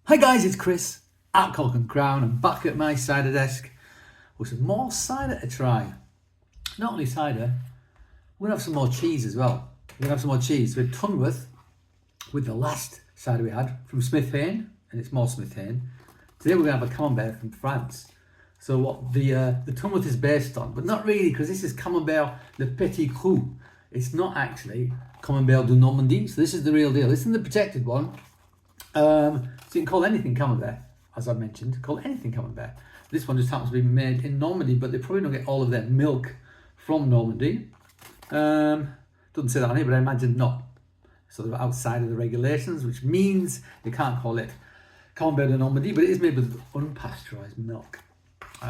Hi guys, it's Chris at Cork and Crown. I'm back at my cider desk with some more cider to try. Not only cider, we're going to have some more cheese as well. We're going to have some more cheese. We had Tunworth with the last cider we had from Smith Hayne, and it's more Smith Hayne. Today we're going to have a Camembert from France. So what the Tunworth is based on, but not really, because this is Camembert de Péttilant. It's not actually Camembert de Normandie, so this is the real deal. This is the protected one. So you can call anything Camembert, as I mentioned, call anything Camembert. This one just happens to be made in Normandy, but they probably don't get all of their milk from Normandy. Doesn't say that on here, but I imagine not. Sort of outside of the regulations, which means you can't call it Camembert de Normandy, but it is made with unpasteurised milk.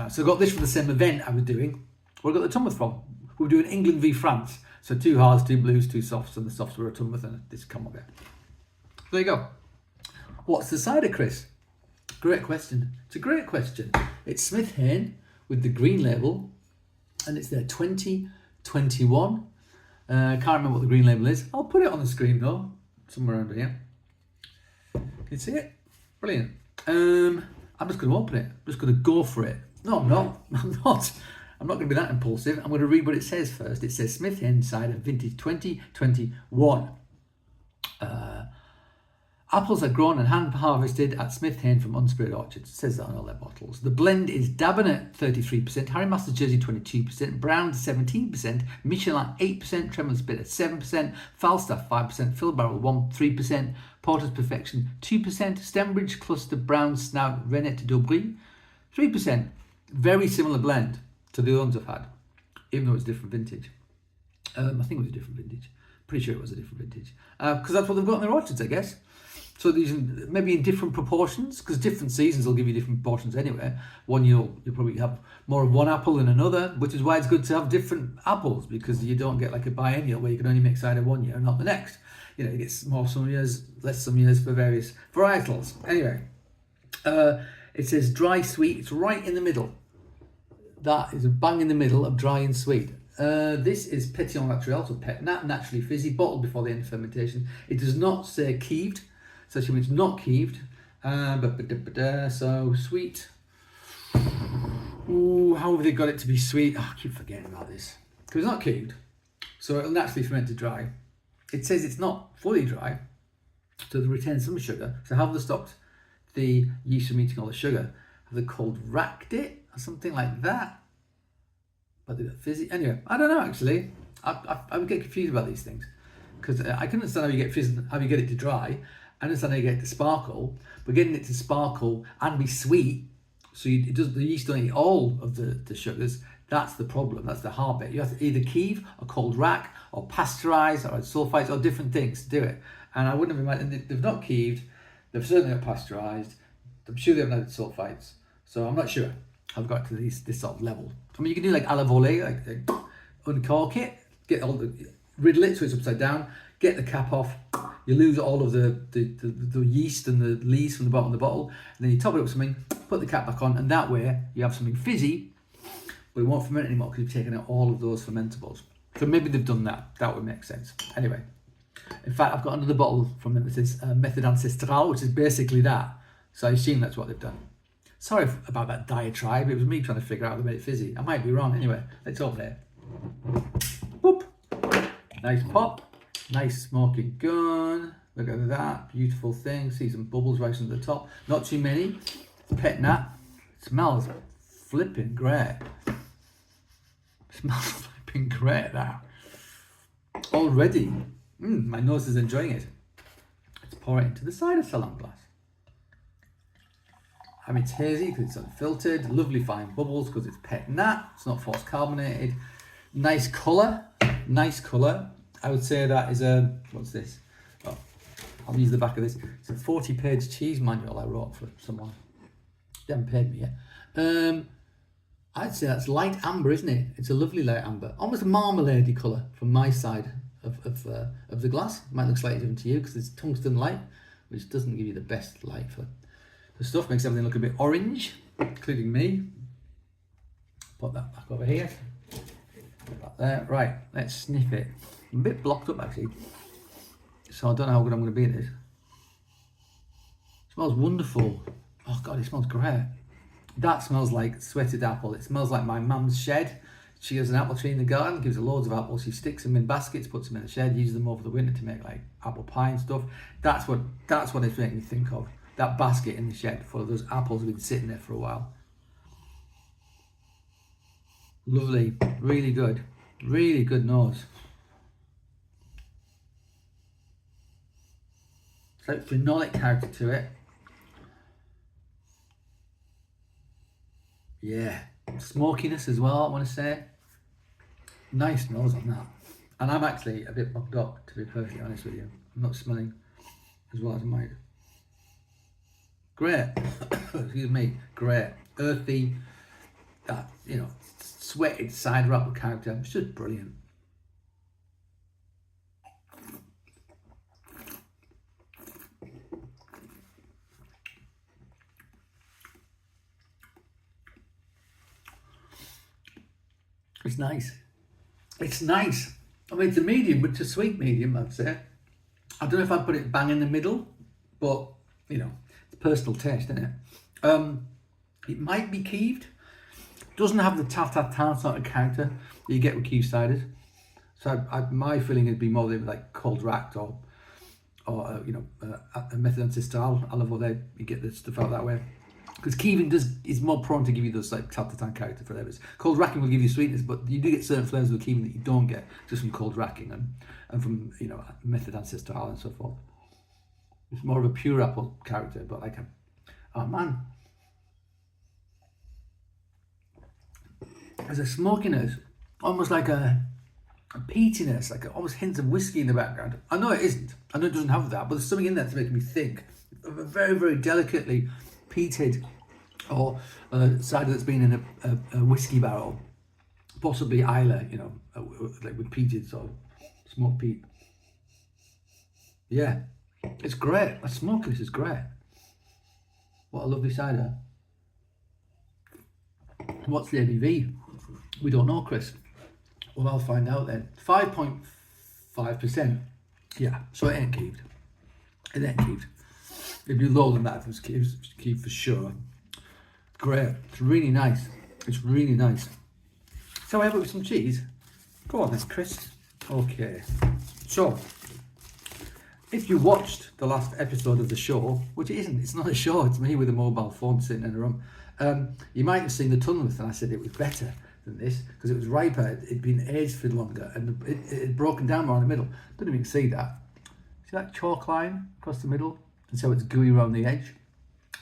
So I got this for the same event I was doing. Where I got the Tunworth from. We were doing England v France. So 2 hards, 2 blues, 2 softs, and the softs were a Tunworth and this Camembert. There you go. What's the cider, Chris? Great question. It's a great question. It's Smith Hayne with the green label, and it's their 2021. Can't remember what the green label is. I'll put it on the screen though, somewhere around here. Can you see it? Brilliant. I'm just going to open it. I'm just going to go for it. No, I'm not. I'm not. I'm not going to be that impulsive. I'm going to read what it says first. It says Smith Hayne cider vintage 2021. Apples are grown and hand harvested at Smith Hayne from unsprayed orchards. It says that on all their bottles. The blend is Dabinet 33%, Harry Masters Jersey 22%, Brown 17%, Michelin 8%, Tremors Bitter 7%, Falstaff 5%, Fill Barrel 3%, Porter's Perfection 2%, Stembridge Cluster Brown Snout Renette d'Aubry 3%. Very similar blend to the ones I've had, even though it's different vintage. I think it was a different vintage. Pretty sure it was a different vintage. Because that's what they've got in their orchards, I guess. So these maybe in different proportions, because different seasons will give you different proportions anyway. One year you'll probably have more of one apple than another, which is why it's good to have different apples, because you don't get like a biennial where you can only make cider one year and not the next. You know, it gets more some years, less some years for various varietals. Anyway, it says dry sweet. It's right in the middle. That is a bang in the middle of dry and sweet. This is Péttilant Naturel, so Péttilant, naturally fizzy, bottled before the end of fermentation. It does not say keeved. So it's not keeved, so sweet. Ooh, how have they got it to be sweet? Oh, I keep forgetting about this. Because it's not keeved, so it'll naturally ferment to dry. It says it's not fully dry, so they retain some sugar. So how have they stopped the yeast from eating all the sugar? Have they cold racked it or something like that? But they got fizzy. Anyway, I don't know actually. I would get confused about these things because I can understand how you get fizz, how you get it to dry. I understand how you get it to sparkle, but getting it to sparkle and be sweet, so the yeast don't eat all of the sugars, that's the problem, that's the hard bit. You have to either keeve or cold rack or pasteurize or add sulfites or different things to do it. And I wouldn't have imagined, they've not keeved, they've certainly not pasteurized, I'm sure they haven't added sulfites. So I'm not sure I've got to this sort of level. I mean, you can do like à la volée, like uncork it, get all riddle it so it's upside down, get the cap off, you lose all of the yeast and the lees from the bottom of the bottle, and then you top it up with something, put the cap back on, and that way you have something fizzy, but it won't ferment anymore because you've taken out all of those fermentables. So maybe they've done that. That would make sense. Anyway, in fact, I've got another bottle from them that says Method Ancestral, which is basically that. So I assume that's what they've done. Sorry about that diatribe. It was me trying to figure out how they made it fizzy. I might be wrong. Anyway, let's open it. Boop. Nice pop. Nice smoking gun. Look at that. Beautiful thing. See some bubbles right at the top. Not too many. Péttilant. It smells flipping great. Smells flipping great, that. Already. My nose is enjoying it. Let's pour it into the cider salon glass. I mean, it's hazy because it's unfiltered. Lovely fine bubbles because it's Péttilant. It's not force carbonated. Nice colour. Nice colour. I would say that is a, what's this? Oh, I'll use the back of this. It's a 40-page cheese manual I wrote for someone. They haven't paid me yet. I'd say that's light amber, isn't it? It's a lovely light amber. Almost a marmalade-y colour from my side of the glass. It might look slightly different to you because it's tungsten light, which doesn't give you the best light for the stuff. Makes everything look a bit orange, including me. Put that back over here. Put that there. Right, let's sniff it. I'm a bit blocked up actually, so I don't know how good I'm going to be at this. smells wonderful. Oh God, it smells great. That smells like sweated apple. It smells like my mum's shed. She has an apple tree in the garden, gives her loads of apples. She sticks them in baskets, puts them in the shed, uses them over the winter to make like apple pie and stuff. That's what it's making me think of. That basket in the shed full of those apples have been sitting there for a while. Lovely, really good nose. It's like phenolic character to it. Yeah, smokiness as well, I want to say. Nice nose on that. And I'm actually a bit bugged up, to be perfectly honest with you. I'm not smelling as well as I might. Great. Excuse me. Great. Earthy, that, you know, sweated cider apple character. It's just brilliant. It's nice. It's nice. I mean, it's a medium, but it's a sweet medium, I'd say. I don't know if I'd put it bang in the middle, but, you know, it's personal taste, isn't it? It might be kieved. Doesn't have the tart sort of character that you get with kieved ciders. So my feeling would be more like cold racked or you know, a method and style. I love how you get the stuff out that way. Because kieving is more prone to give you those like tartan character flavors. Cold racking will give you sweetness, but you do get certain flavors with kieving that you don't get just from cold racking and from, you know, method ancestral and so forth. It's more of a pure apple character, but like oh man, there's a smokiness, almost like a peatiness, like almost hints of whiskey in the background. I know it isn't. I know it doesn't have that, but there's something in there to make me think of a very, very delicately peated or cider that's been in a whiskey barrel, possibly Islay, you know, like with peated sort of smoked peat. Yeah, it's great. That smokiness is great. What a lovely cider. What's the ABV? We don't know, Chris. Well, I'll find out then. 5.5%. Yeah, so it ain't kieved. It ain't kieved. It'd be lower than that if it was kieved for sure. Great. It's really nice. It's really nice. So I have it with some cheese. Go on then, Chris. Okay. So, if you watched the last episode of the show, which it isn't, it's not a show, it's me with a mobile phone sitting in a room, you might have seen the Tunworth, and I said it was better than this because it was riper, it'd been aged for longer, and it had broken down more in the middle. Don't even see that. See that chalk line across the middle? And so it's gooey around the edge.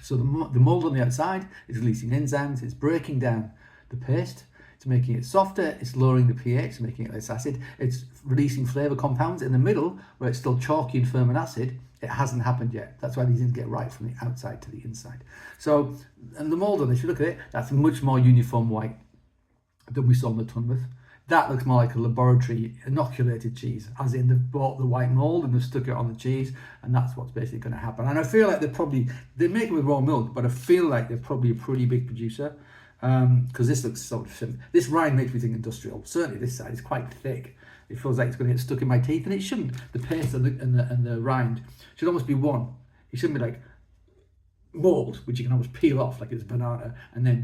So the mould on the outside is releasing enzymes, it's breaking down the paste, it's making it softer, it's lowering the pH, making it less acid, it's releasing flavour compounds. In the middle, where it's still chalky and firm and acid, it hasn't happened yet. That's why these didn't get right from the outside to the inside. So, and the mould on this, if you look at it, that's much more uniform white than we saw in the Tunworth. That looks more like a laboratory inoculated cheese, as in they've bought the white mould and they've stuck it on the cheese, and that's what's basically going to happen. And I feel like they make it with raw milk, but I feel like they're probably a pretty big producer, because this looks sort of, this rind makes me think industrial. Certainly this side is quite thick. It feels like it's going to get stuck in my teeth, and it shouldn't. The paste and the rind should almost be one. It shouldn't be like mould, which you can almost peel off like it's a banana, and then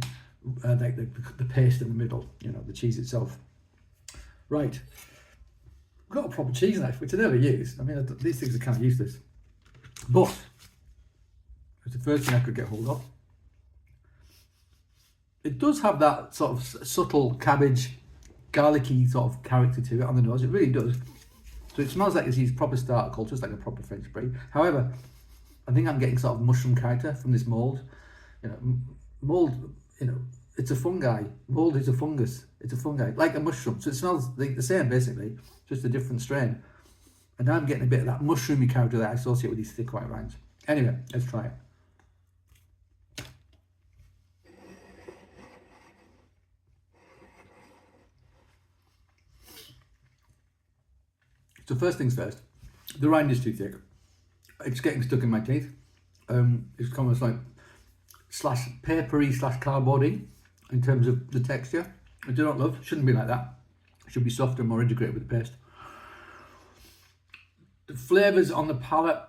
like the paste in the middle, you know, the cheese itself. Right, I've got a proper cheese knife, which I never use. I mean, these things are kind of useless, but it's the first thing I could get hold of. It does have that sort of subtle cabbage, garlicky sort of character to it on the nose. It really does. So it smells like it's used proper starter culture, it's like a proper French brie. However, I think I'm getting sort of mushroom character from this mould. You know, mould, you know, it's a fungi. Mould is a fungus. It's a fungi, like a mushroom. So it smells like the same, basically, just a different strain. And now I'm getting a bit of that mushroomy character that I associate with these thick white rinds. Anyway, let's try it. So first things first, the rind is too thick. It's getting stuck in my teeth. It's almost like slash papery slash cardboardy in terms of the texture, which I don't love. Shouldn't be like that. It should be softer and more integrated with the paste. The flavours on the palate,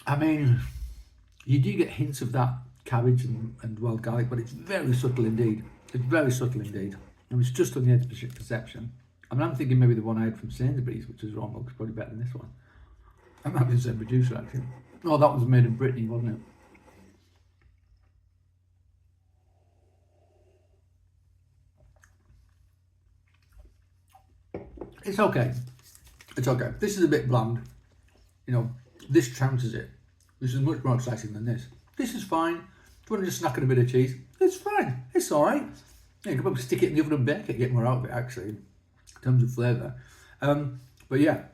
I mean, You do get hints of that cabbage and wild garlic, but it's very subtle indeed. It's very subtle indeed. And it's just on the edge of perception. I mean, I'm thinking maybe the one I had from Sainsbury's, which was wrong, looks probably better than this one. That might be the same producer, actually. Oh, that was made in Brittany, wasn't it? It's okay. It's okay. This is a bit bland. You know, this trounces it. This is much more exciting than this. This is fine. If you want to just snack on a bit of cheese, it's fine. It's all right. Yeah, you can probably stick it in the oven and bake it, get more out of it, actually, in terms of flavour. But yeah,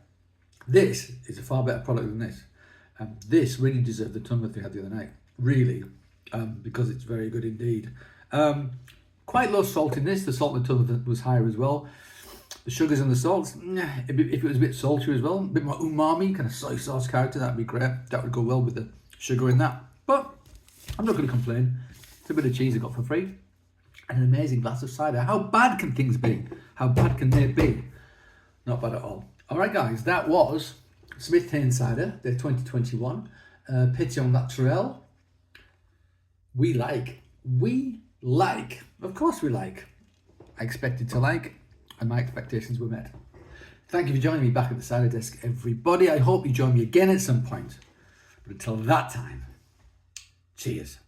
this is a far better product than this. This really deserved the tongue that we had the other night. Really, because it's very good indeed. Quite low salt in this. The salt in the tongue was higher as well. The sugars and the salts, if it was a bit saltier as well, a bit more umami, kind of soy sauce character, that'd be great. That would go well with the sugar in that. But I'm not going to complain. It's a bit of cheese I got for free. And an amazing glass of cider. How bad can things be? How bad can they be? Not bad at all. All right, guys, that was Smith Hayne cider, the 2021. Péttilant Naturel. We like. Of course we like. I expected to like. And my expectations were met. Thank you for joining me back at the cider desk, everybody. I hope you join me again at some point. But until that time, cheers.